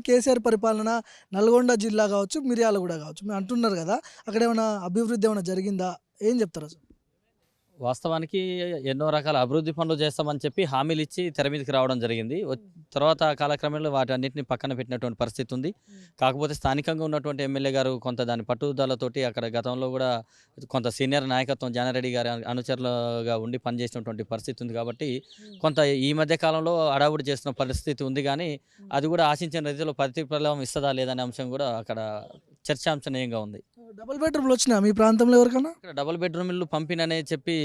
కేసీఆర్ పరిపాలన నల్గొండ జిల్లా కావచ్చు, మిర్యాలగూడ కావచ్చు. మీరు అంటున్నారు కదా! అక్కడేమన్నా అభివృద్ధి ఏమైనా జరిగిందా? ఏం చెప్తారసలు? వాస్తవానికి ఎన్నో రకాల అభివృద్ధి పనులు చేస్తామని చెప్పి హామీలిచ్చి తెర మీదకి రావడం జరిగింది. తర్వాత కాలక్రమేణా వాటన్నిటిని పక్కన పెట్టినటువంటి పరిస్థితి ఉంది. కాకపోతే స్థానికంగా ఉన్నటువంటి ఎమ్మెల్యే గారు కొంత దాని పట్టుదలతోటి అక్కడ గతంలో గూడా కొంత సీనియర్ నాయకత్వం జానారెడ్డి గారి అనుచరులుగా ఉండి పనిచేసినటువంటి పరిస్థితి ఉంది కాబట్టి, కొంత ఈ మధ్య కాలంలో హడావుడి చేస్తున్న పరిస్థితి ఉంది గానీ, అది గూడా ఆశించిన రీతిలో ప్రతిఫలం ఇస్తదా లేదా అనే అంశం గూడా అక్కడ చర్చాంశనీయంగా ఉంది. డబుల్ బెడ్‌రూమ్‌లు వచ్చినాయా మీ ప్రాంతంలో ఎవరికన్నా? ఇక్కడ డబుల్ బెడ్‌రూమ్ ఇల్లు పంపిణీ చెప్పి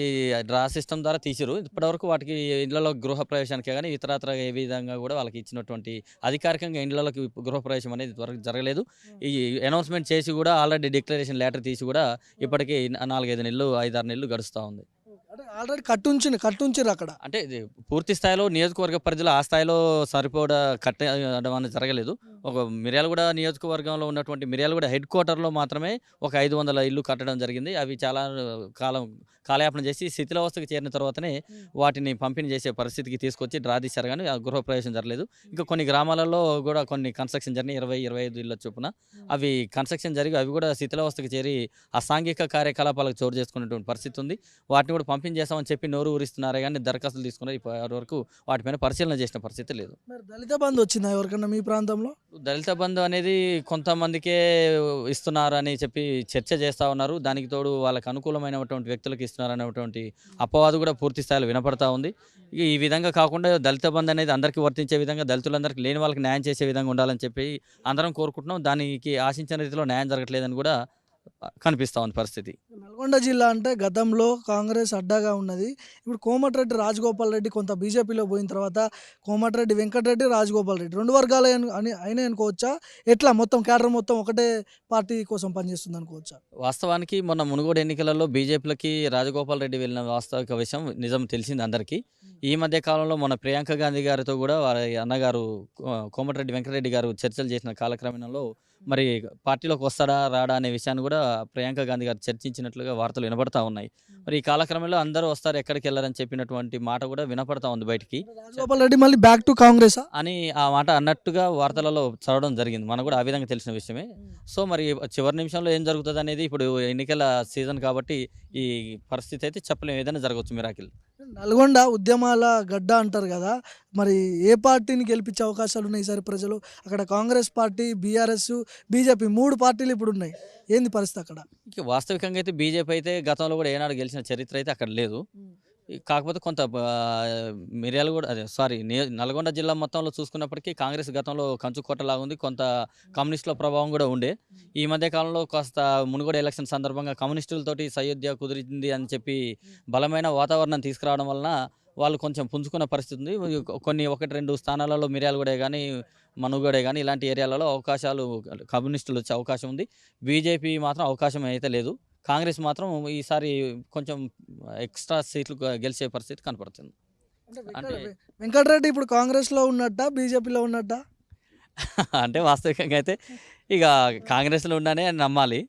డ్రా సిస్టమ్ ద్వారా తీసిర్రు. ఇప్పటివరకు వాటికి ఇళ్లలో గృహప్రవేశానికే గాని ఇతరత్రా ఏ విధంగా గూడా వాళ్ళకి ఇచ్చినటువంటి అధికారికంగా ఇండ్లలోకి గృహప్రవేశం అనేది ఇంతవరకు జరగలేదు. ఈ అనౌన్స్‌మెంట్ చేసి గూడా ఆల్రెడీ డిక్లరేషన్ లెటర్ తీసి గూడా ఇప్పటికి 4, 5 నెలలు, 5, 6 నెలలు గడుస్తా ఉంది. అంటే ఆల్రెడీ కట్టుంచిర్రక్కడ. అంటే ఇది పూర్తి స్థాయిలో నియోజకవర్గ పరిధిలో ఆ స్థాయిలో సరిపోడా కట్టడం అనేది జరగలేదు. ఒక మిర్యాలగూడ నియోజకవర్గంలో ఉన్నటువంటి మిర్యాలగూడ హెడ్ క్వార్టర్‌లో మాత్రమే ఒక 500 ఇల్లు కట్టడం జరిగింది. అవి చాలా కాలం కాలయాపన చేసి శిథిలావస్థకు చేరిన తర్వాతనే వాటిని పంపిణీ చేసే పరిస్థితికి తీసుకొచ్చి డ్రా తీశారు గానీ, ఆ గృహప్రవేశం జరగలేదు. ఇంకా కొన్ని గ్రామాలలో గూడా కొన్ని కన్‌స్ట్రక్షన్ జరిగినాయి. 20, 25 ఇళ్ల చొప్పున. అవి కన్‌స్ట్రక్షన్ జరిగి అవి గూడా శిథిలావస్థకు చేరి అసాంఘిక కార్యకలాపాలకు చోటు చేసుకున్నటువంటి పరిస్థితి ఉంది. వాటిని కూడా పంపిణీ చేస్తామని చెప్పి నోరు ఊరిస్తున్నారే గానీ దరఖాస్తులు తీసుకున్నారు. ఇప్పటి వరకు వాటిపైన పరిశీలన చేసిన పరిస్థితి లేదు. మరి దళిత బంధు వచ్చిందా ఎవరికన్నా మీ ప్రాంతంలో? దళిత బంధు అనేది కొంతమందికే ఇస్తున్నారని చెప్పి చర్చ చేస్తా ఉన్నారు. దానికి తోడు వాళ్ళకి అనుకూలమైనటువంటి వ్యక్తులకు ఇస్తున్నారనేటువంటి అపవాదు కూడా పూర్తి స్థాయిలో వినపడతా ఉంది. ఈ విధంగా కాకుండా దళిత బంధు అనేది అందరికీ వర్తించే విధంగా దళితులందరికీ లేని వాళ్ళకి న్యాయం చేసే విధంగా ఉండాలని చెప్పి అందరం కోరుకుంటున్నాం. దానికి ఆశించిన రీతిలో న్యాయం జరగట్లేదని కూడా కనిపిస్తా ఉంది పరిస్థితి. నల్గొండ జిల్లా అంటే గతంలో కాంగ్రెస్ అడ్డాగా ఉన్నది. ఇప్పుడు కోమటిరెడ్డి రాజగోపాల్ రెడ్డి కొంత బీజేపీలో పోయిన తర్వాత కోమటిరెడ్డి వెంకటరెడ్డి, రాజగోపాల్ రెడ్డి 2 వర్గాలే అయినాయి అనుకోవచ్చా? ఎట్లా మొత్తం క్యాడర్ మొత్తం ఒకటే పార్టీ కోసం పనిచేస్తుంది అనుకోవచ్చా? వాస్తవానికి మొన్న మునుగోడు ఎన్నికలలో బీజేపీలోకి రాజగోపాల్ రెడ్డి వెళ్ళిన వాస్తవిక విషయం నిజం తెలిసింది అందరికీ. ఈ మధ్య కాలంలో మన ప్రియాంక గాంధీ గారితో కూడా వారి అన్నగారు కోమటిరెడ్డి వెంకటరెడ్డి గారు చర్చలు చేసిన కాలక్రమేణంలో మరి పార్టీలోకి వస్తాడా రాడా అనే విషయాన్ని కూడా ప్రియాంక గాంధీ గారు చర్చించినట్లుగా వార్తలు వినపడతా ఉన్నాయి. మరి ఈ కాలక్రమంలో అందరూ వస్తారు ఎక్కడికి వెళ్ళారని చెప్పినటువంటి మాట కూడా వినపడతా ఉంది బయటికి రాజగోపాల్ రెడ్డి మళ్ళీ బ్యాక్ టు కాంగ్రెసా? అని ఆ మాట అన్నట్టుగా వార్తలలో చదవడం జరిగింది. మనకు కూడా ఆ విధంగా తెలిసిన విషయమే. సో మరి చివరి నిమిషంలో ఏం జరుగుతుంది అనేది ఇప్పుడు ఎన్నికల సీజన్ కాబట్టి ఈ పరిస్థితి అయితే చెప్పలేము. ఏదైనా జరగవచ్చు మిరాకిల్. నల్గొండ ఉద్యమాల గడ్డ అంటారు కదా! మరి ఏ పార్టీని గెలిపించే అవకాశాలు ఉన్నాయి ఈసారి ప్రజలు? అక్కడ కాంగ్రెస్ పార్టీ, బీఆర్ఎస్, బీజేపీ 3 పార్టీలు ఇప్పుడున్నాయి. ఏంది పరిస్థితి అక్కడ? ఇక వాస్తవికంగా అయితే బీజేపీ అయితే గతంలో కూడా ఏనాడు గెలిచిన చరిత్ర అయితే అక్కడ లేదు. కాకపోతే కొంత మిర్యాలగూడ అదే సారీ నల్గొండ జిల్లా మొత్తంలో చూసుకున్నప్పటికీ కాంగ్రెస్ గతంలో కంచుకోటలాగా ఉంది. కొంత కమ్యూనిస్టుల ప్రభావం కూడా ఉండే. ఈ మధ్య కాలంలో కాస్త మునుగోడు ఎలక్షన్ సందర్భంగా కమ్యూనిస్టులతోటి సయోధ్య కుదిరింది అని చెప్పి బలమైన వాతావరణం తీసుకురావడం వలన వాళ్ళు కొంచెం పుంజుకున్న పరిస్థితి ఉంది. కొన్ని 1, 2 స్థానాలలో మిర్యాలగూడే గానీ, మనుగోడే గానీ ఇలాంటి ఏరియాలలో అవకాశాలు కమ్యూనిస్టులు వచ్చే అవకాశం ఉంది. బీజేపీ మాత్రం అవకాశం అయితే లేదు. కాంగ్రెస్ మాత్రం ఈసారి కొంచెం ఎక్స్‌ట్రా సీట్లు గెలిచే పరిస్థితి కనపడుతుంది. అంటే వెంకటరెడ్డి ఇప్పుడు కాంగ్రెస్‌లో ఉన్నట్టా? బీజేపీలో ఉన్నట్టా? అంటే వాస్తవికంగా అయితే ఇక కాంగ్రెస్‌లో ఉన్నానే అని నమ్మాలి.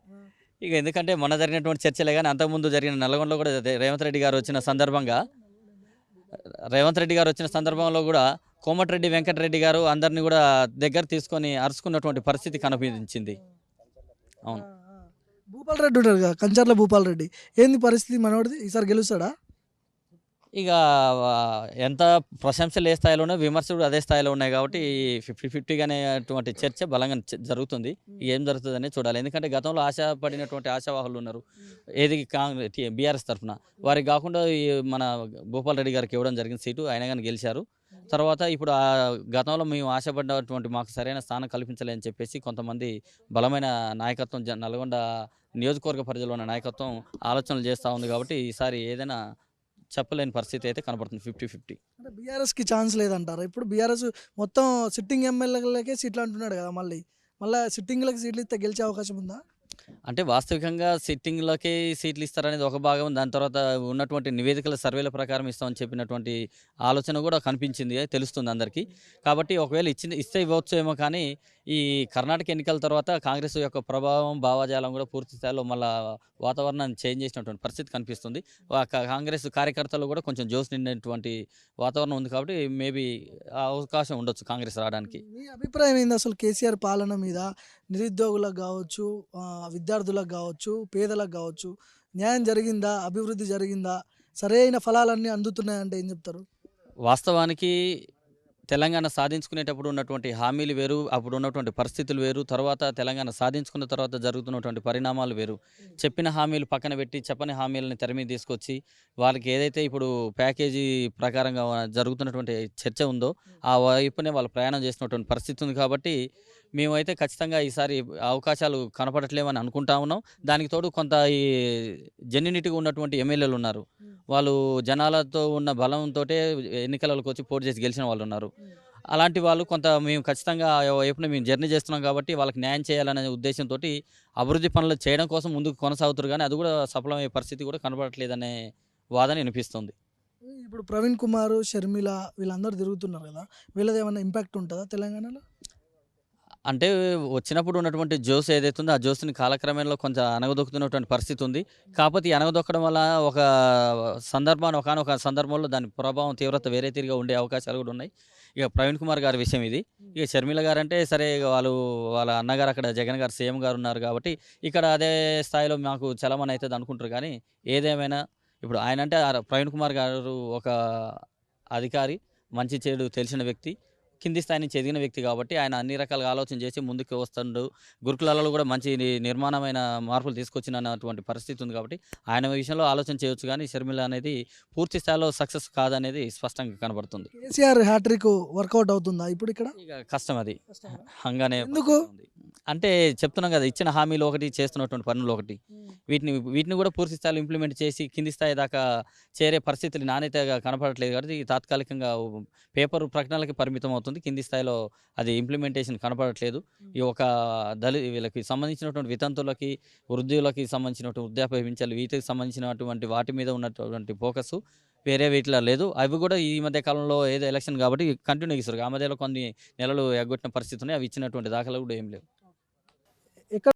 ఇక ఎందుకంటే మొన్న జరిగినటువంటి చర్చలే గాని అంతకుముందు జరిగిన నల్గొండలో కూడా అదే రేవంత్ రెడ్డి గారు వచ్చిన సందర్భంలో కూడా కోమటిరెడ్డి వెంకటరెడ్డి గారు అందరిని కూడా దగ్గర తీసుకొని అరుచుకున్నటువంటి పరిస్థితి కనిపించింది. ఆ! అవును. ఆ! భూపాల్ రెడ్డి ఉంటాడు కదా! కంచర్ల భూపాల్ రెడ్డి. ఏంది పరిస్థితి మనోడిది? ఈసారి గెలుస్తాడా? ఇక ఎంత ప్రశంసలు ఏ స్థాయిలో ఉన్నాయో, విమర్శలు అదే స్థాయిలో ఉన్నాయి కాబట్టి 50, 50 అనేటువంటి చర్చ బలంగా జరుగుతుంది. ఏం జరుగుతుందనేది చూడాలి. ఎందుకంటే గతంలో ఆశపడినటువంటి ఆశావాహులు ఉన్నారు. ఏది బీఆర్ఎస్ తరఫున. వారికి కాకుండా ఈ మన భూపాల్ రెడ్డి గారికి ఇవ్వడం జరిగింది సీటు. అయినా గాని గెలిచారు. తర్వాత ఇప్పుడు గతంలో మేము ఆశపడ్డటువంటి మాకు సరైన స్థానం కల్పించలే అని చెప్పేసి కొంతమంది బలమైన నాయకత్వం నల్గొండ నియోజకవర్గ పరిధిలో ఉన్న నాయకత్వం ఆలోచనలు చేస్తా ఉంది కాబట్టి ఈసారి ఏదైనా చెప్పలేని పరిస్థితి అయితే కనపడుతుంది 50, 50. అంటే బీఆర్ఎస్‌కి ఛాన్స్ లేదంటారా? ఇప్పుడు బీఆర్ఎస్ మొత్తం సిట్టింగ్ ఎమ్మెల్యేలకే సీట్లు అంటున్నాడు కదా మళ్ళీ. మళ్ళా సిట్టింగ్‌లకి సీట్లు ఇస్తే గెలిచే అవకాశం ఉందా? అంటే వాస్తవికంగా సిట్టింగ్‌లకే సీట్లు ఇస్తారనేది ఒక భాగం. దాని తర్వాత ఉన్నటువంటి నివేదికల సర్వేల ప్రకారం ఇస్తామని చెప్పినటువంటి ఆలోచన కూడా కనిపించింది. తెలుస్తుంది అందరికీ. కాబట్టి ఒకవేళ ఇస్తే ఇవ్వచ్చేమో కానీ ఈ కర్ణాటక ఎన్నికల తర్వాత కాంగ్రెస్ యొక్క ప్రభావం, భావజాలం కూడా పూర్తి స్థాయిలో మళ్ళా వాతావరణాన్ని చేంజ్ చేసినటువంటి పరిస్థితి కనిపిస్తుంది. కాంగ్రెస్ కార్యకర్తలు కూడా కొంచెం జోష్ నిండినటువంటి వాతావరణం ఉంది కాబట్టి మేబీ అవకాశం ఉండొచ్చు కాంగ్రెస్ రావడానికి. మీ అభిప్రాయం ఏంది అసలు కేసీఆర్ పాలన మీద? నిరుద్యోగులకు కావచ్చు, విద్యార్థులకు కావచ్చు, పేదలకు కావచ్చు, న్యాయం జరిగిందా? అభివృద్ధి జరిగిందా? సరైన ఫలాలన్నీ అందుతున్నాయంటే ఏం చెప్తారు? వాస్తవానికి తెలంగాణ సాధించుకునేటప్పుడు ఉన్నటువంటి హామీలు వేరు, అప్పుడు ఉన్నటువంటి పరిస్థితులు వేరు, తర్వాత తెలంగాణ సాధించుకున్న తర్వాత జరుగుతున్నటువంటి పరిణామాలు వేరు. చెప్పిన హామీలు పక్కన పెట్టి, చెప్పని హామీలని తెర మీద తీసుకొచ్చి, వాళ్ళకి ఏదైతే ఇప్పుడు ప్యాకేజీ ప్రకారంగా జరుగుతున్నటువంటి చర్చ ఉందో, ఆ వైపునే వాళ్ళు ప్రయాణం చేస్తున్నటువంటి పరిస్థితి ఉంది కాబట్టి, మేమైతే ఖచ్చితంగా ఈసారి అవకాశాలు కనపడట్లేవని అనుకుంటా ఉన్నాం. దానికి తోడు కొంత ఈ జెన్యూనిటీగా ఉన్నటువంటి ఎమ్మెల్యేలు ఉన్నారు. వాళ్ళు జనాలతో ఉన్న బలంతోటే ఎన్నికలలోకి వచ్చి పోటీ చేసి గెలిచిన వాళ్ళు ఉన్నారు. అలాంటి వాళ్ళు కొంత మేము ఖచ్చితంగా ఆ వైపున మేము జర్నీ చేస్తున్నాం కాబట్టి వాళ్ళకి న్యాయం చేయాలనే ఉద్దేశంతోటి అభివృద్ధి పనులు చేయడం కోసం ముందుకు కొనసాగుతారు కానీ అది కూడా సఫలమయ్యే పరిస్థితి కూడా కనపడట్లేదనే వాదన వినిపిస్తుంది. ఇప్పుడు ప్రవీణ్ కుమార్, షర్మిల వీళ్ళందరూ తిరుగుతున్నారు కదా! వీళ్ళది ఏమన్నా ఇంపాక్ట్ ఉంటుందా తెలంగాణలో? అంటే వచ్చినప్పుడు ఉన్నటువంటి జోస్ ఏదైతే ఉందో ఆ జోస్‌ని కాలక్రమేణలో కొంచెం అణగదొక్కుతున్నటువంటి పరిస్థితి ఉంది. కాకపోతే ఈ అణగదొక్కడం వల్ల ఒక ఒకానొక సందర్భంలో దాని ప్రభావం తీవ్రత వేరే తీరుగా ఉండే అవకాశాలు కూడా ఉన్నాయి. ఇక ప్రవీణ్ కుమార్ గారి విషయం ఇది. ఇక షర్మిల గారంటే సరే ఇక వాళ్ళ అన్నగారు అక్కడ జగన్ గారు సీఎం గారు ఉన్నారు కాబట్టి ఇక్కడ అదే స్థాయిలో మాకు చలామణి అయితది అనుకుంటారు కానీ ఏదేమైనా ఇప్పుడు ఆయనంటే ప్రవీణ్ కుమార్ గారు ఒక అధికారి, మంచి చెడు తెలిసిన వ్యక్తి. కింది స్థాయి నుంచి ఎదిగిన వ్యక్తి కాబట్టి ఆయన అన్ని రకాలుగా ఆలోచన చేసి ముందుకు వస్తుండు. గురుకులాలలో కూడా మంచి నిర్మాణమైన మార్పులు తీసుకొచ్చినటువంటి పరిస్థితి ఉంది కాబట్టి ఆయన విషయంలో ఆలోచన చేయొచ్చు కానీ షర్మిల అనేది పూర్తి స్థాయిలో సక్సెస్ కాదనేది స్పష్టంగా కనబడుతుంది. కేసీఆర్ హ్యాట్రిక్ వర్కౌట్ అవుతుందా ఇప్పుడు ఇక్కడ? ఇక కష్టం అది. హంగానే ఎందుకు? పరిస్థితి ఉంది. అంటే చెప్తున్నాం కదా ఇచ్చిన హామీలు ఒకటి, చేస్తున్నటువంటి పనులు ఒకటి. వీటిని కూడా పూర్తి స్థాయిలో ఇంప్లిమెంట్ చేసి కింది స్థాయి దాకా చేరే పరిస్థితులు నాణ్యతగా కనపడట్లేదు కాబట్టి తాత్కాలికంగా పేపర్ ప్రకటనలకి పరిమితం అవుతుంది. కింది స్థాయిలో అది ఇంప్లిమెంటేషన్ కనపడట్లేదు. ఈ ఒక వీళ్ళకి సంబంధించినటువంటి వితంతువులకి, వృద్ధులకి సంబంధించినటువంటి వృద్ధాప్య పింఛన్లు వీటికి సంబంధించినటువంటి వాటి మీద ఉన్నటువంటి ఫోకస్ వేరే వీటిలో లేదు. అవి కూడా ఈ మధ్య కాలంలో ఏదో ఎలక్షన్ కాబట్టి కంటిన్యూ ఇస్తారు. ఆ మధ్యలో కొన్ని నెలలు ఎగ్గొట్టిన పరిస్థితి ఉన్నాయి. అవి ఇచ్చినటువంటి దాఖలాలు కూడా ఏం లేవు. ఎక్కడ